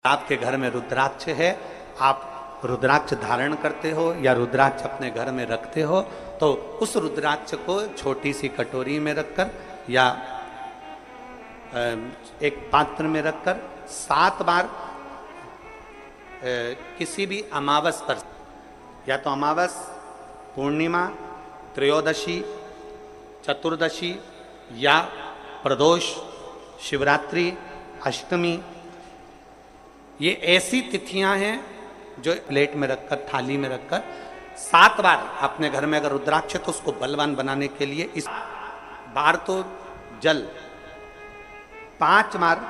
आपके घर में रुद्राक्ष है, आप रुद्राक्ष धारण करते हो या रुद्राक्ष अपने घर में रखते हो, तो उस रुद्राक्ष को छोटी सी कटोरी में रखकर या एक पात्र में रखकर 7 बार किसी भी अमावस पर, या तो अमावस, पूर्णिमा, त्रयोदशी, चतुर्दशी या प्रदोष, शिवरात्रि, अष्टमी, ये ऐसी तिथियां हैं जो प्लेट में रखकर, थाली में रखकर 7 बार अपने घर में अगर रुद्राक्ष है तो उसको बलवान बनाने के लिए इस बार तो जल, 5 बार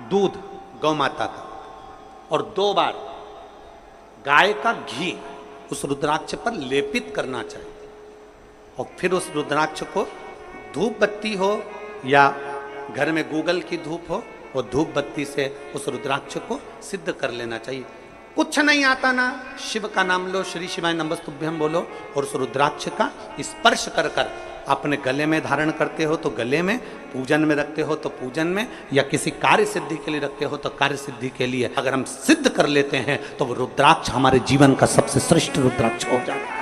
दूध गौ माता का और 2 बार गाय का घी उस रुद्राक्ष पर लेपित करना चाहिए। और फिर उस रुद्राक्ष को धूप बत्ती हो या घर में गूगल की धूप हो, वो धूप बत्ती से उस रुद्राक्ष को सिद्ध कर लेना चाहिए। कुछ नहीं आता ना, शिव का नाम लो, श्री शिवाय नमस्तुभ्यम बोलो और उस रुद्राक्ष का स्पर्श कर कर अपने गले में धारण करते हो तो गले में, पूजन में रखते हो तो पूजन में, या किसी कार्य सिद्धि के लिए रखते हो तो कार्य सिद्धि के लिए अगर हम सिद्ध कर लेते हैं तो वो रुद्राक्ष हमारे जीवन का सबसे श्रेष्ठ रुद्राक्ष हो जाता है।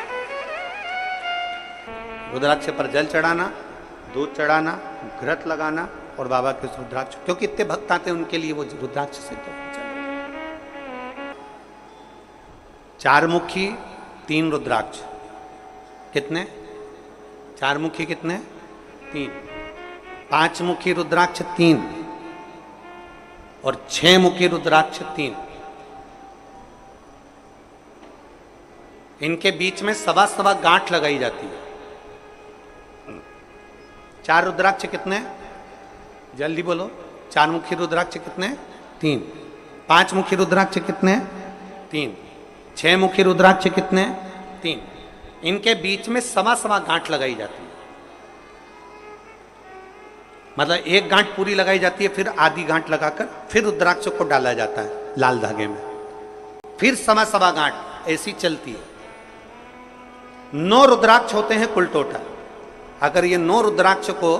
रुद्राक्ष पर जल चढ़ाना, दूध चढ़ाना, घृत लगाना और बाबा के रुद्राक्ष, क्योंकि इतने भक्त आते हैं उनके लिए वो रुद्राक्ष सिद्ध हो जाए। 4 मुखी 3 रुद्राक्ष कितने? 4 मुखी कितने? 3। 5 मुखी रुद्राक्ष 3 और 6 मुखी रुद्राक्ष 3। इनके बीच में सवा गांठ लगाई जाती है। 4 रुद्राक्ष कितने? जल्दी बोलो। 4 मुखी रुद्राक्ष कितने? 3। 5 मुखी रुद्राक्ष कितने? 3। 6 मुखी रुद्राक्ष कितने? 3। इनके बीच में सवा गांठ लगाई जाती है। मतलब एक गांठ पूरी लगाई जाती है, फिर आधी गांठ लगाकर फिर रुद्राक्ष को डाला जाता है लाल धागे में, फिर सवा गांठ ऐसी चलती है। 9 रुद्राक्ष होते हैं कुल टोटल। अगर ये 9 रुद्राक्ष को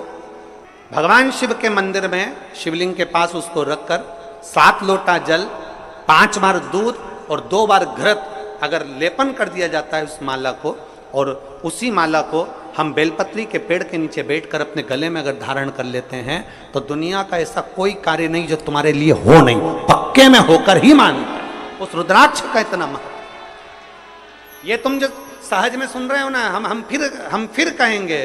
भगवान शिव के मंदिर में शिवलिंग के पास उसको रखकर 7 लोटा जल, 5 बार दूध और 2 बार घृत अगर लेपन कर दिया जाता है उस माला को, और उसी माला को हम बेलपत्री के पेड़ के नीचे बैठकर अपने गले में अगर धारण कर लेते हैं तो दुनिया का ऐसा कोई कार्य नहीं जो तुम्हारे लिए हो नहीं, पक्के में होकर ही मानता है। उस रुद्राक्ष का इतना महत्व, ये तुम जो सहज में सुन रहे हो ना, हम फिर कहेंगे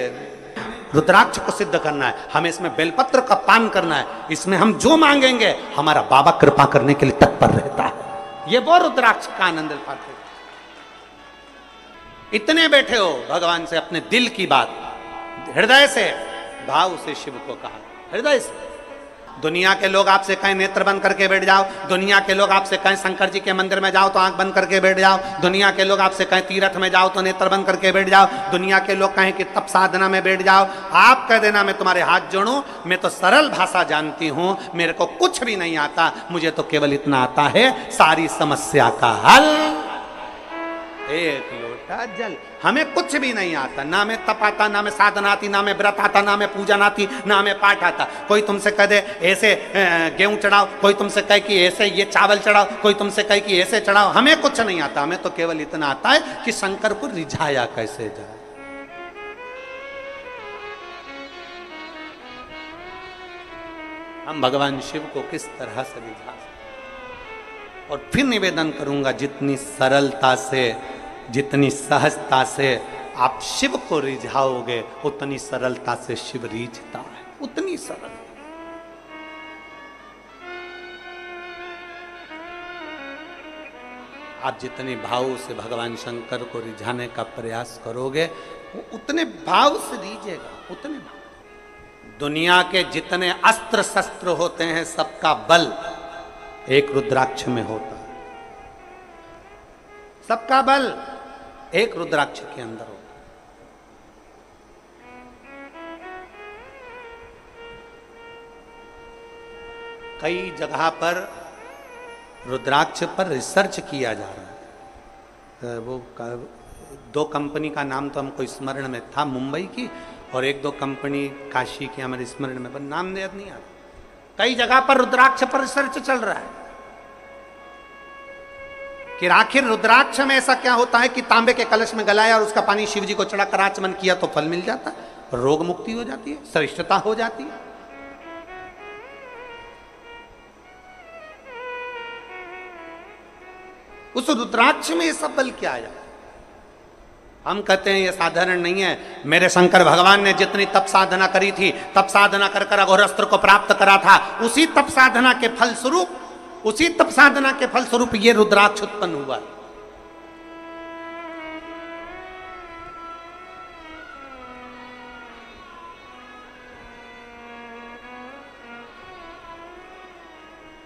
रुद्राक्ष को सिद्ध करना है, हमें इसमें बेलपत्र का पान करना है, इसमें हम जो मांगेंगे हमारा बाबा कृपा करने के लिए तत्पर रहता है। ये वो रुद्राक्ष का आनंद पाते। इतने बैठे हो भगवान से अपने दिल की बात हृदय से, भाव से शिव को कहा, हृदय से। दुनिया के लोग आपसे कहें नेत्र बंद करके बैठ जाओ, दुनिया के लोग आपसे कहें शंकर जी के मंदिर में जाओ तो आंख बंद करके बैठ जाओ, दुनिया के लोग आपसे कहें तीर्थ में जाओ तो नेत्र बंद करके बैठ जाओ, दुनिया के लोग कहें कि तप साधना में बैठ जाओ, आप कह देना मैं तुम्हारे हाथ जोड़ूं, मैं तो सरल भाषा जानती हूं, मेरे को कुछ भी नहीं आता, मुझे तो केवल इतना आता है, सारी समस्या का हल एक लोटा जल। हमें कुछ भी नहीं आता, ना में तप आता, ना में साधना आती, ना में व्रत आता, ना में पूजन आती, ना में पाठ आता। कोई तुमसे कह दे ऐसे गेहूं चढ़ाओ, कोई तुमसे कहे कि ऐसे ये चावल चढ़ाओ, कोई तुमसे कहे कि ऐसे चढ़ाओ, हमें कुछ नहीं आता। हमें तो केवल इतना आता है कि शंकर को रिझाया कैसे जाए। हम भगवान शिव को किस तरह से रिझा सकते। और फिर निवेदन करूंगा, जितनी सरलता से, जितनी सहजता से आप शिव को रिझाओगे उतनी सरलता से शिव रिझता है, उतनी सरल। आप जितने भाव से भगवान शंकर को रिझाने का प्रयास करोगे वो उतने भाव से रिझेगा, उतने भाव। दुनिया के जितने अस्त्र शस्त्र होते हैं सबका बल एक रुद्राक्ष में होता है, सबका बल एक रुद्राक्ष के अंदर होता है। कई जगह पर रुद्राक्ष पर रिसर्च किया जा रहा है। वो 2 कंपनी का नाम तो हमको स्मरण में था, मुंबई की, और 1-2 कंपनी काशी की हमारे स्मरण में, पर नाम याद नहीं आ रहा। कई जगह पर रुद्राक्ष पर रिसर्च चल रहा है। कि आखिर रुद्राक्ष में ऐसा क्या होता है कि तांबे के कलश में गलाया और उसका पानी शिव जी को चढ़ा कर आचमन किया तो फल मिल जाता है, रोग मुक्ति हो जाती है, श्रेष्ठता हो जाती है। उस रुद्राक्ष में ये सब बल क्या आया? हम कहते हैं ये साधारण नहीं है। मेरे शंकर भगवान ने जितनी तप साधना करी थी, तप साधना कर कर अघोरस्त्र को प्राप्त करा था, उसी तप साधना के फल स्वरूप, उसी तप साधना के फल स्वरूप ये रुद्राक्ष उत्पन्न हुआ।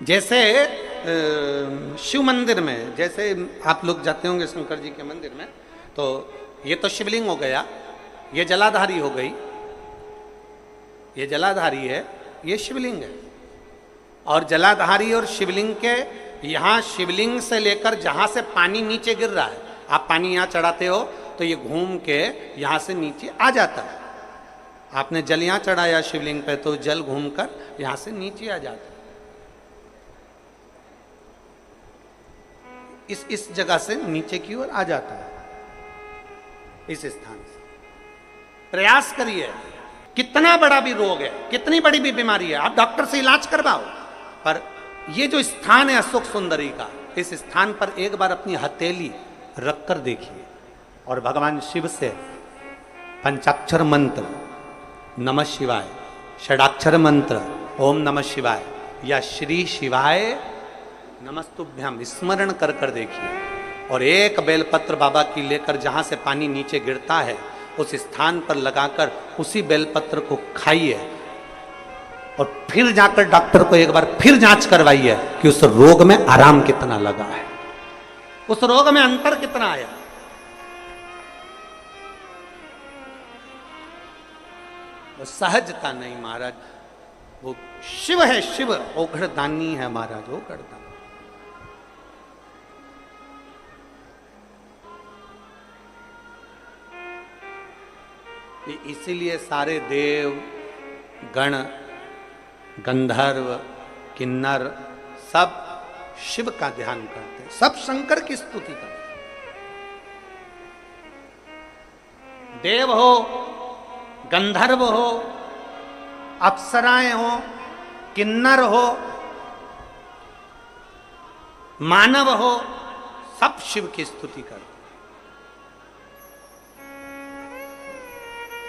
जैसे शिव मंदिर में, जैसे आप लोग जाते होंगे शंकर जी के मंदिर में, तो ये तो शिवलिंग हो गया, ये जलाधारी हो गई, ये जलाधारी है, ये शिवलिंग है। और जलाधारी और शिवलिंग के यहाँ, शिवलिंग से लेकर जहाँ से पानी नीचे गिर रहा है, आप पानी यहाँ चढ़ाते हो तो ये घूम के यहाँ से नीचे आ जाता है। आपने जल यहाँ चढ़ाया शिवलिंग पे तो जल घूमकर यहाँ से नीचे आ जाता है। इस जगह से नीचे की ओर आ जाता है, इस स्थान से। प्रयास करिए, कितना बड़ा भी रोग है, कितनी बड़ी भी बीमारी है, आप डॉक्टर से इलाज करवाओ, पर ये जो स्थान है अशोक सुंदरी का, इस स्थान पर एक बार अपनी हथेली रखकर देखिए और भगवान शिव से पंचाक्षर मंत्र नमः शिवाय, षडाक्षर मंत्र ओम नमः शिवाय या श्री शिवाय नमस्तुभ्यम स्मरण कर कर देखिए, और एक बेलपत्र बाबा की लेकर जहां से पानी नीचे गिरता है उस स्थान पर लगाकर उसी बेलपत्र को खाइए और फिर जाकर डॉक्टर को एक बार फिर जांच करवाइए कि उस रोग में आराम कितना लगा है, उस रोग में अंतर कितना आया। वो सहजता नहीं महाराज, वो शिव है, शिव ओघड़दानी है महाराज, ओघड़दानी। इसीलिए सारे देव गण गंधर्व किन्नर सब शिव का ध्यान करते हैं, सब शंकर की स्तुति करते हैं। देव हो, गंधर्व हो, अप्सराएं हो, किन्नर हो, मानव हो, सब शिव की स्तुति करते हैं।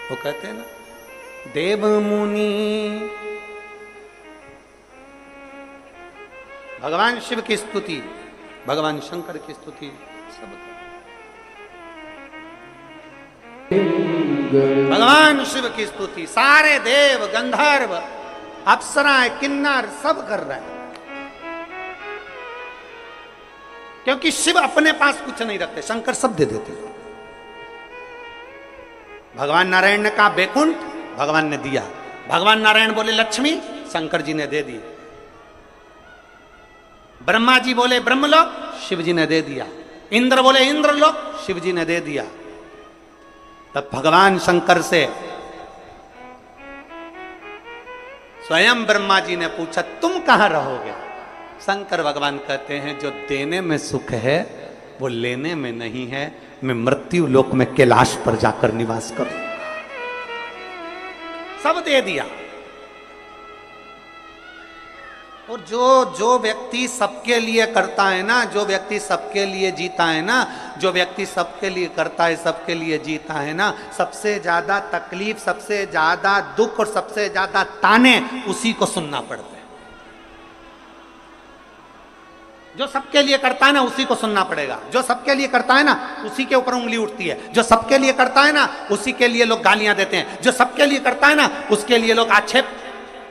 वो कहते हैं ना, देव मुनि भगवान शिव की स्तुति, भगवान शंकर की स्तुति सब, भगवान शिव की स्तुति सारे देव गंधर्व अप्सराएं किन्नर सब कर रहे हैं, क्योंकि शिव अपने पास कुछ नहीं रखते, शंकर सब दे देते हैं। भगवान नारायण ने कहा बैकुंठ, भगवान ने दिया। भगवान नारायण बोले लक्ष्मी, शंकर जी ने दे दी। ब्रह्मा जी बोले ब्रह्मलोक, शिव जी ने दे दिया। इंद्र बोले इंद्रलोक, शिव जी ने दे दिया। तब भगवान शंकर से स्वयं ब्रह्मा जी ने पूछा तुम कहां रहोगे? शंकर भगवान कहते हैं जो देने में सुख है वो लेने में नहीं है, मैं मृत्यु लोक में कैलाश पर जाकर निवास करूं। सब दे दिया। और जो व्यक्ति सबके लिए करता है ना, जो व्यक्ति सबके लिए जीता है ना, जो व्यक्ति सबके लिए करता है, सबके लिए जीता है ना, सबसे ज्यादा तकलीफ, सबसे ज्यादा दुख और सबसे ज्यादा ताने उसी को सुनना पड़ता है। जो सबके लिए करता है ना उसी को सुनना पड़ेगा। जो सबके लिए करता है ना उसी के ऊपर उंगली उठती है। जो सबके लिए करता है ना उसी के लिए लोग गालियां देते हैं। जो सबके लिए करता है ना उसके लिए लोग आक्षेप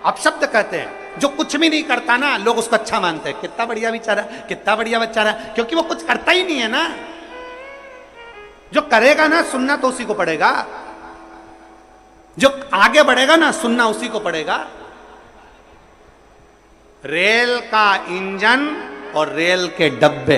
अपशब्द कहते हैं। जो कुछ भी नहीं करता ना लोग उसको अच्छा मानते हैं, कितना बढ़िया बेचारा, कितना बढ़िया बेचारा, क्योंकि वो कुछ करता ही नहीं है ना। जो करेगा ना सुनना तो उसी को पड़ेगा, जो आगे बढ़ेगा ना सुनना उसी को पड़ेगा। रेल का इंजन और रेल के डब्बे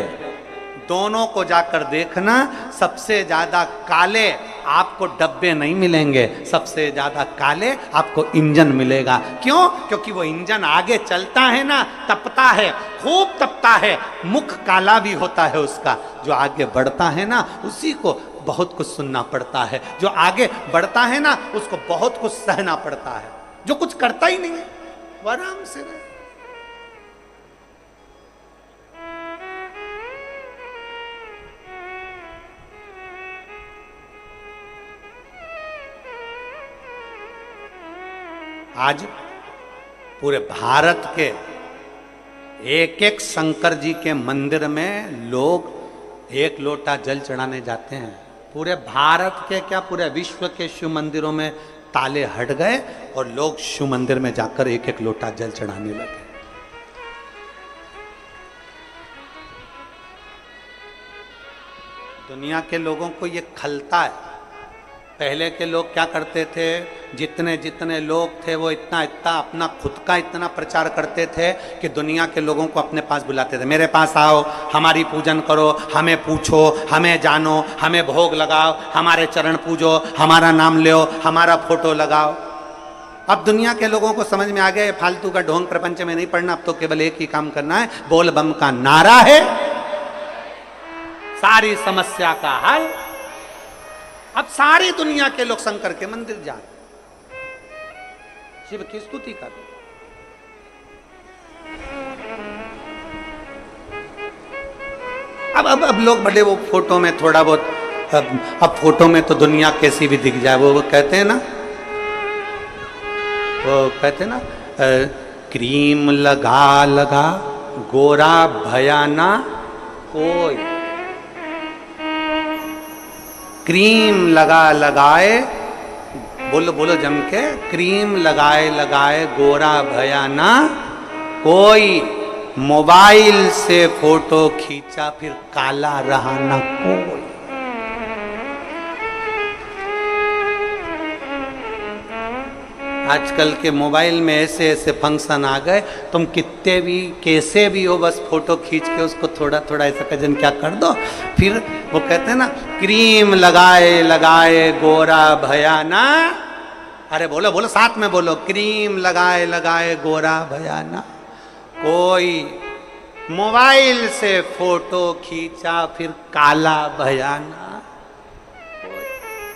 दोनों को जाकर देखना, सबसे ज्यादा काले आपको डब्बे नहीं मिलेंगे, सबसे ज्यादा काले आपको इंजन मिलेगा। क्यों? क्योंकि वो इंजन आगे चलता है ना, तपता है, खूब तपता है, मुख काला भी होता है उसका। जो आगे बढ़ता है ना, उसी को बहुत कुछ सुनना पड़ता है। जो आगे बढ़ता है ना, उसको बहुत कुछ सहना पड़ता है। जो कुछ करता ही नहीं है वो आराम से रहे। आज पूरे भारत के एक एक शंकर जी के मंदिर में लोग एक लोटा जल चढ़ाने जाते हैं। पूरे भारत के क्या, पूरे विश्व के शिव मंदिरों में ताले हट गए और लोग शिव मंदिर में जाकर एक एक लोटा जल चढ़ाने लगे। दुनिया के लोगों को ये खलता है। पहले के लोग क्या करते थे, जितने जितने लोग थे वो इतना इतना अपना खुद का इतना प्रचार करते थे कि दुनिया के लोगों को अपने पास बुलाते थे। मेरे पास आओ, हमारी पूजन करो, हमें पूछो, हमें जानो, हमें भोग लगाओ, हमारे चरण पूजो, हमारा नाम लो, हमारा फोटो लगाओ। अब दुनिया के लोगों को समझ में आ गया फालतू का ढोंग प्रपंच में नहीं पड़ना, अब तो केवल एक ही काम करना है, बोल बम का नारा है, सारी समस्या का हल। अब सारी दुनिया के लोग शंकर के मंदिर जा रहे, शिव की स्तुति कर रहे। अब लोग बड़े वो फोटो में थोड़ा बहुत, अब फोटो में तो दुनिया कैसी भी दिख जाए, वो कहते हैं ना, वो कहते हैं ना, क्रीम लगा लगा गोरा भयाना कोई, क्रीम लगा लगाए, बोलो बोलो जम के, क्रीम लगाए लगाए गोरा भया ना कोई, मोबाइल से फोटो खींचा फिर काला रहा ना कोई। आजकल के मोबाइल में ऐसे ऐसे फंक्शन आ गए, तुम कितने भी कैसे भी हो, बस फोटो खींच के उसको थोड़ा थोड़ा ऐसा कजन क्या कर दो, फिर वो कहते हैं ना, क्रीम लगाए लगाए गोरा भयाना। अरे बोलो बोलो साथ में बोलो, क्रीम लगाए लगाए गोरा भयाना कोई, मोबाइल से फोटो खींचा फिर काला भयाना।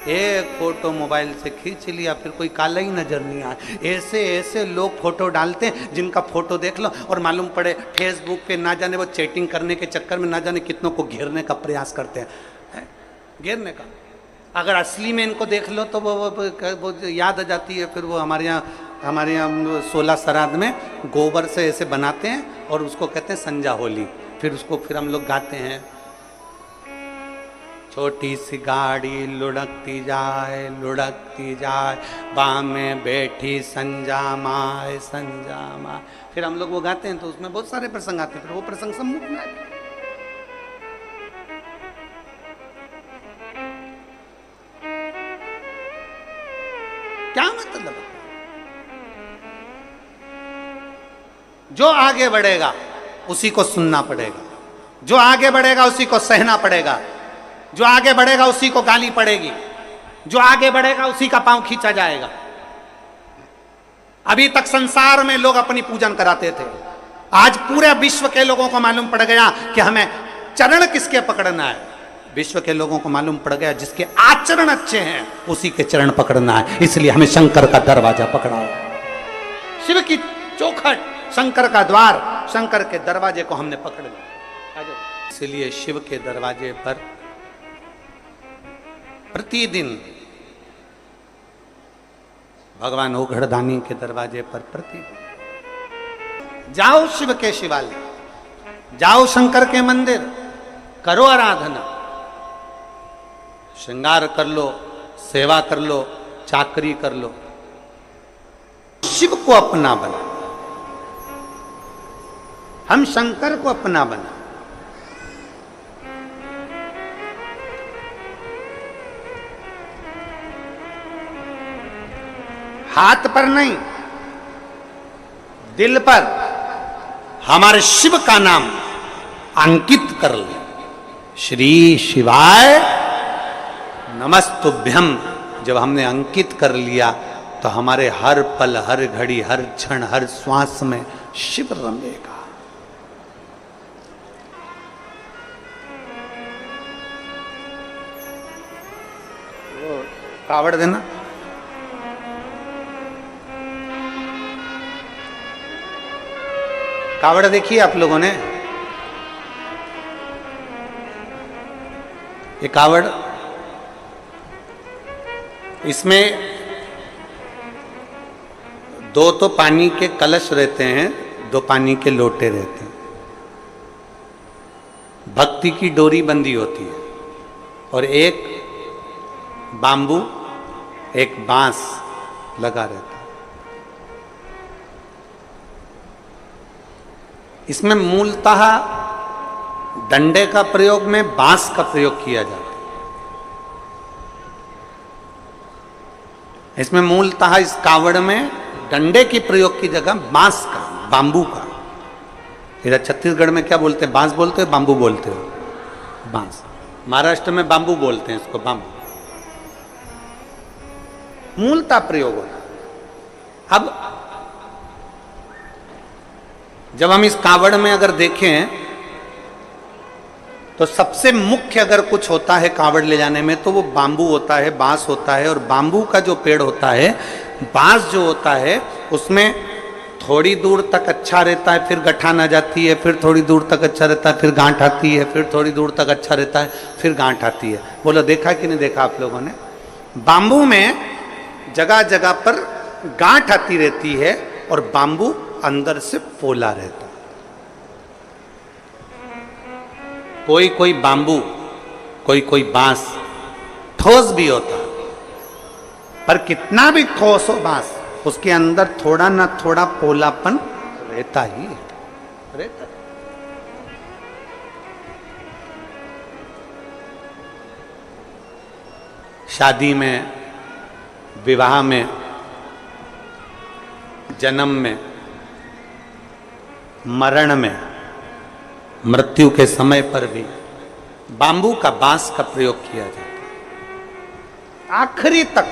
एक फोटो मोबाइल से खींच लिया फिर कोई काला ही नजर नहीं आया। ऐसे ऐसे लोग फोटो डालते हैं जिनका फोटो देख लो और मालूम पड़े फेसबुक पे ना जाने वो चैटिंग करने के चक्कर में ना जाने कितनों को घेरने का प्रयास करते हैं, घेरने का। अगर असली में इनको देख लो तो वो याद आ जाती है। फिर वो हमारे यहाँ 16 श्राद्ध में गोबर से ऐसे बनाते हैं और उसको कहते हैं संजा होली। फिर उसको फिर हम लोग गाते हैं, छोटी सी गाड़ी लुढ़कती जाए बाँ में बैठी संजा माए संजा माए। फिर हम लोग वो गाते हैं तो उसमें बहुत सारे प्रसंग आते हैं, फिर वो प्रसंग सम्मुख में आते। क्या मतलब? जो आगे बढ़ेगा उसी को सुनना पड़ेगा, जो आगे बढ़ेगा उसी को सहना पड़ेगा, जो आगे बढ़ेगा उसी को गाली पड़ेगी, जो आगे बढ़ेगा उसी का पांव खींचा जाएगा। अभी तक संसार में लोग अपनी पूजन कराते थे, आज पूरे विश्व के लोगों को मालूम पड़ गया कि हमें चरण किसके पकड़ना है। विश्व के लोगों को मालूम पड़ गया जिसके आचरण अच्छे हैं उसी के चरण पकड़ना है। इसलिए हमें शंकर का दरवाजा पकड़ा है, शिव की चौखट, शंकर का द्वार, शंकर के दरवाजे को हमने पकड़ लिया। इसलिए शिव के दरवाजे पर प्रतिदिन, भगवान ओघड़दानी के दरवाजे पर प्रतिदिन जाओ, शिव के शिवालय जाओ, शंकर के मंदिर करो आराधना, श्रृंगार कर लो, सेवा कर लो, चाकरी कर लो, शिव को अपना बना। हम शंकर को अपना बना। हाथ पर नहीं, दिल पर हमारे शिव का नाम अंकित कर ले। श्री शिवाय नमस्तुभ्यम जब हमने अंकित कर लिया तो हमारे हर पल, हर घड़ी, हर क्षण, हर श्वास में शिव रमेगा। कावड़ देना। कावड़ देखिए आप लोगों ने, ये कावड़, इसमें दो तो पानी के कलश रहते हैं, दो पानी के लोटे रहते हैं। भक्ति की डोरी बंधी होती है और एक बांबू, एक बांस लगा रहता है। इसमें मूलतः डंडे का प्रयोग में बांस का प्रयोग किया जाता है। इसमें मूलतः इस कावड़ में डंडे की प्रयोग की जगह बांस का, बांबू का। इधर छत्तीसगढ़ में क्या बोलते हैं? बांस बोलते हो, बांबू बोलते हो? बांस। महाराष्ट्र में बांबू बोलते हैं इसको, बांबू। मूलतः प्रयोग होता। अब जब हम इस कावड़ में अगर देखें तो सबसे मुख्य अगर कुछ होता है कावड़ ले जाने में तो वो बांबू होता है, बांस होता है। और बांबू का जो पेड़ होता है, बांस जो होता है, उसमें थोड़ी दूर तक अच्छा रहता है, फिर गठान आ जाती है, फिर थोड़ी दूर तक अच्छा रहता है, फिर गांठ आती है, फिर थोड़ी दूर तक अच्छा रहता है, फिर गांठ आती है। बोलो देखा कि नहीं देखा आप लोगों ने? बांबू में जगह जगह पर गांठ आती रहती है और बांबू अंदर से पोला रहता है। कोई कोई बांबू, कोई कोई बांस ठोस भी होता है, पर कितना भी ठोस हो बांस, उसके अंदर थोड़ा ना थोड़ा पोलापन रहता ही रहता। शादी में, विवाह में, जन्म में, मरण में, मृत्यु के समय पर भी बांबू का, बांस का प्रयोग किया जाता है आखिरी तक।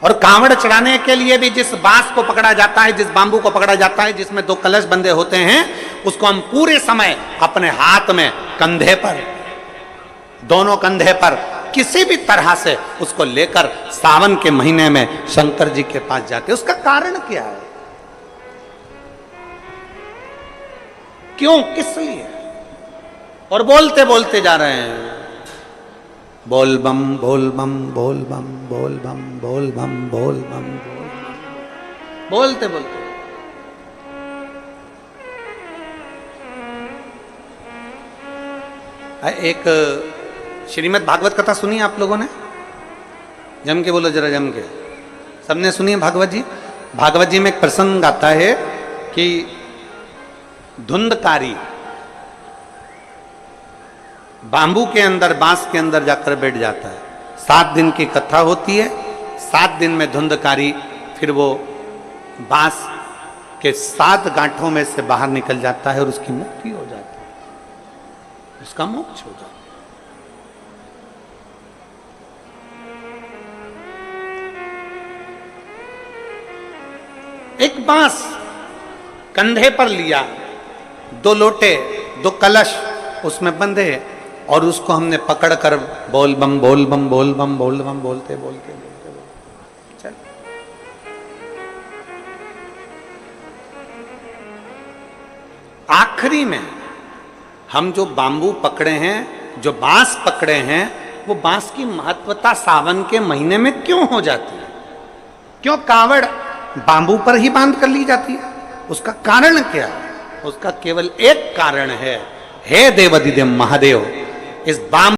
और कांवड़ चढ़ाने के लिए भी जिस बांस को पकड़ा जाता है, जिस बांबू को पकड़ा जाता है, जिसमें दो कलश बंधे होते हैं, उसको हम पूरे समय अपने हाथ में, कंधे पर, दोनों कंधे पर किसी भी तरह से उसको लेकर सावन के महीने में शंकर जी के पास जाते। उसका कारण क्या है? क्यों, किस लिए? और बोलते बोलते जा रहे हैं, बोल बम बोल बम बोल बम बोल बम बोल बम बोल बम बोल बम, बोलते बोलते। एक श्रीमद् भागवत कथा सुनी आप लोगों ने? जम के बोलो जरा, जम के। सबने सुनी है भागवत जी? भागवत जी में एक प्रसंग आता है कि धुंधकारी बांबू के अंदर, बांस के अंदर जाकर बैठ जाता है। 7 दिन की कथा होती है। 7 दिन में धुंधकारी फिर वो बांस के 7 गांठों में से बाहर निकल जाता है और उसकी मुक्ति हो जाती है, उसका मोक्ष हो जाता है। एक बांस कंधे पर लिया, 2 लोटे, 2 कलश उसमें बंधे, और उसको हमने पकड़कर बोल बम बोल बम बोल बम बोल बम बोलते बोलते बोलते बोलते चल। आखिरी में हम जो बांबू पकड़े हैं, जो बांस पकड़े हैं, वो बांस की महत्वता सावन के महीने में क्यों हो जाती है? क्यों कावड़ बांबू पर ही बांध कर ली जाती है? उसका कारण क्या है? उसका केवल एक कारण है, हे देवाधिदेव महादेव, इस बांबू